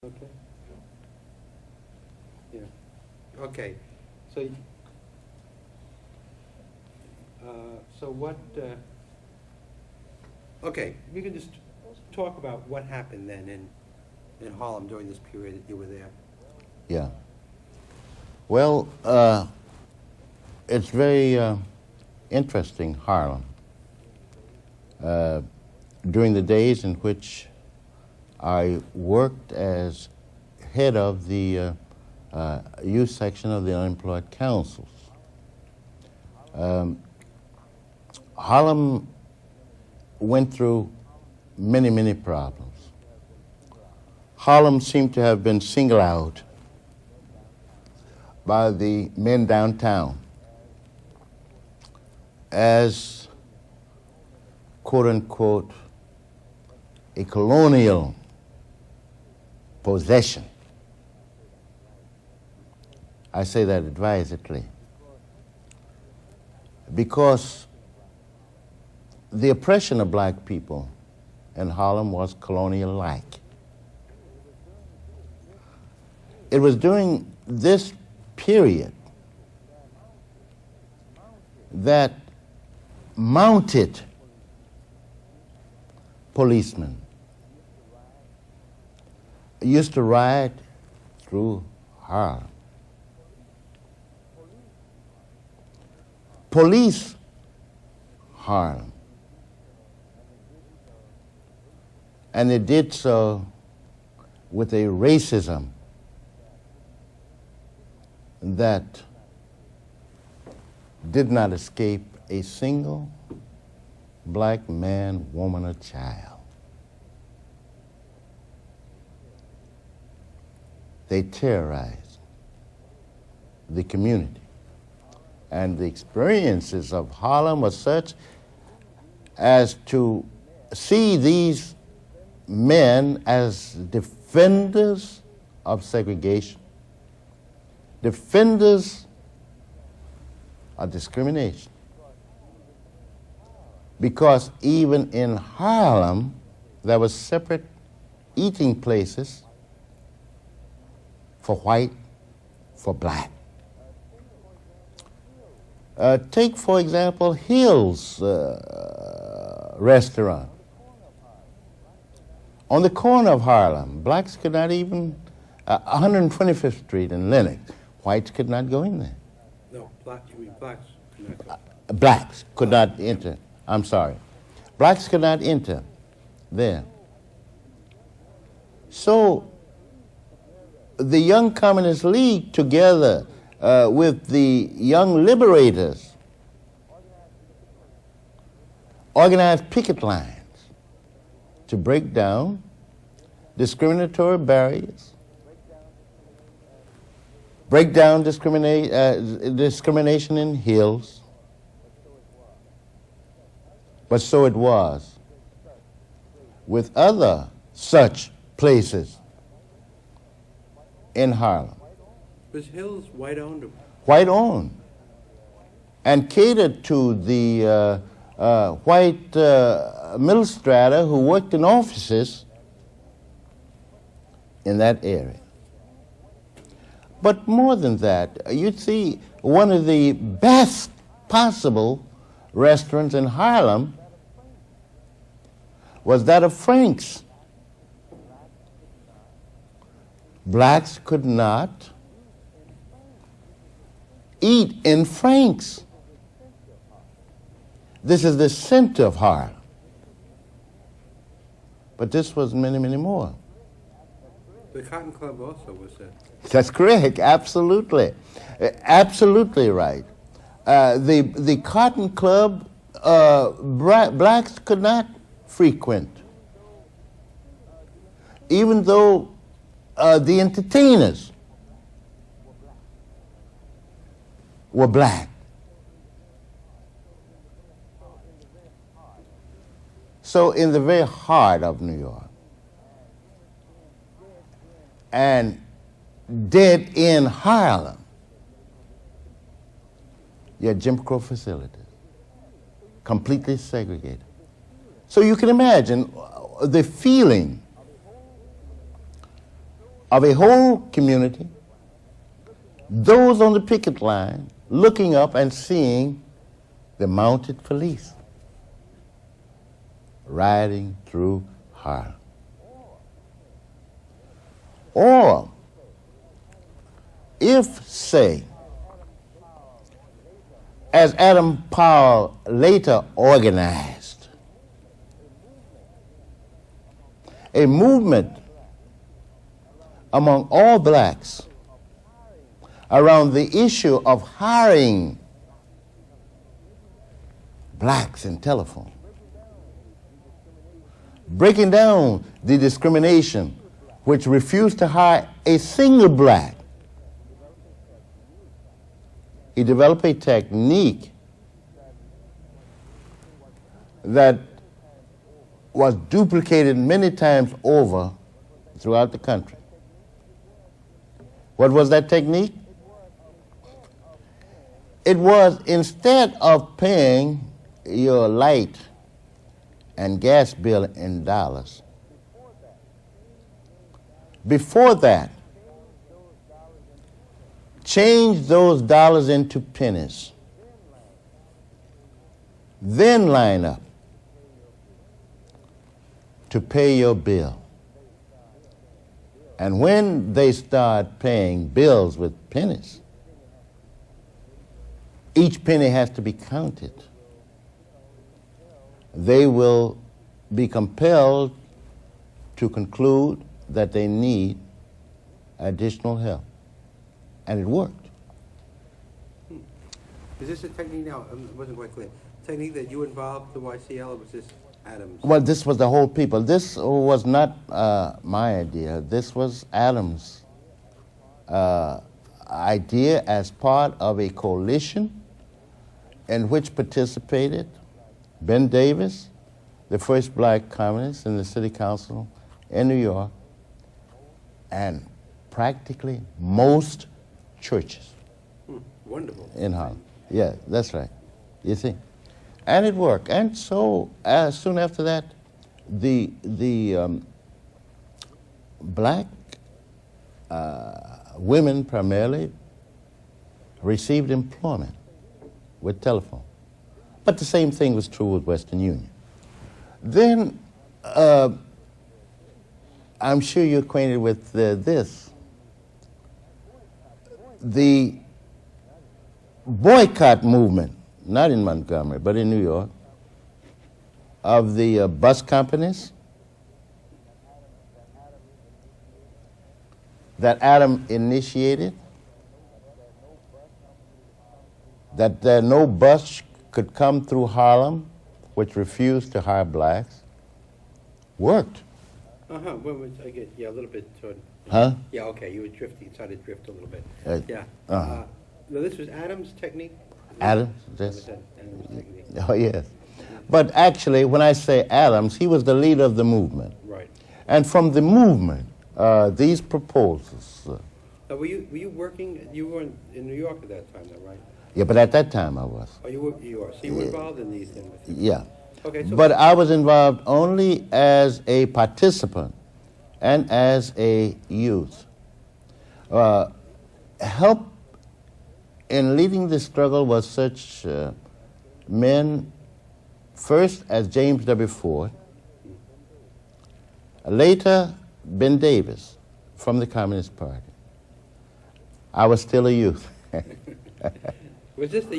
Okay. Yeah. Okay. So, so what? Okay, you can just talk about what happened then in Harlem during this period that you were there. Yeah. Well, it's very interesting, Harlem. During the days in which I worked as head of the youth section of the unemployed councils, Harlem went through many, many problems. Harlem seemed to have been singled out by the men downtown as, quote unquote, a colonial possession. I say that advisedly, because the oppression of black people in Harlem was colonial-like. It was during this period that mounted policemen used to ride through Harlem. Police Harlem. And they did so with a racism that did not escape a single black man, woman, or child. They terrorized the community. And the experiences of Harlem were such as to see these men as defenders of segregation, defenders of discrimination. Because even in Harlem, there were separate eating places for white, for black. Take, for example, Hill's restaurant. On the corner of Harlem, blacks could not even, 125th Street in Lenox, whites could not go in there. No, you mean blacks could not go. Blacks could not enter. I'm sorry. Blacks could not enter there. So the Young Communist League, together with the Young Liberators, organized picket lines to break down discriminatory barriers, break down discrimination in Hills. But so it was with other such places in Harlem. Was Hills white-owned? White-owned, and catered to the white middle strata who worked in offices in that area. But more than that, you'd see one of the best possible restaurants in Harlem was that of Frank's. Blacks could not eat in Frank's. This is the center of Harlem. But this was many, many more. The Cotton Club also was there. That's correct, absolutely. Absolutely right. The Cotton Club, blacks could not frequent, even though the entertainers were black. So in the very heart of New York, and dead in Harlem, you had Jim Crow facilities, completely segregated. So you can imagine the feeling of a whole community, those on the picket line looking up and seeing the mounted police riding through Harlem. Or if, say, as Adam Powell later organized, a movement among all blacks around the issue of hiring blacks in telephone, breaking down the discrimination which refused to hire a single black. He developed a technique that was duplicated many times over throughout the country. What was that technique? It was, instead of paying your light and gas bill in dollars, before that, change those dollars into pennies. Then line up to pay your bill. And when they start paying bills with pennies, each penny has to be counted. They will be compelled to conclude that they need additional help. And it worked. Is this a technique now, it wasn't quite clear, technique that you involved the YCL, or was this Adams? Well, this was the whole people. This was not my idea. This was Adams' idea as part of a coalition in which participated Ben Davis, the first black communist in the city council in New York, and practically most churches. Wonderful. In Harlem. Yeah, that's right. You see? And it worked. And so soon after that, the black women primarily received employment with telephone. But the same thing was true with Western Union. Then, I'm sure you're acquainted with this. The boycott movement, not in Montgomery, but in New York, of the bus companies that Adam initiated, that no bus could come through Harlem which refused to hire blacks, worked. I get, yeah, a little bit toward. Huh? Yeah, okay, you were drifting, started to drift a little bit. Yeah. Uh-huh. No, this was Adams' technique? Adams, Was yes. that Adams' technique? Oh, yes. But actually, when I say Adams, he was the leader of the movement. Right. And from the movement, these proposals. Now, were you working, you were in New York at that time, though, right? Yeah, but at that time I was. Oh, you are. So you were involved in these things? Yeah. Okay, so. But I was involved only as a participant and as a youth. Help in leading the struggle was such men, first as James W. Ford, later Ben Davis from the Communist Party. I was still a youth. Was this the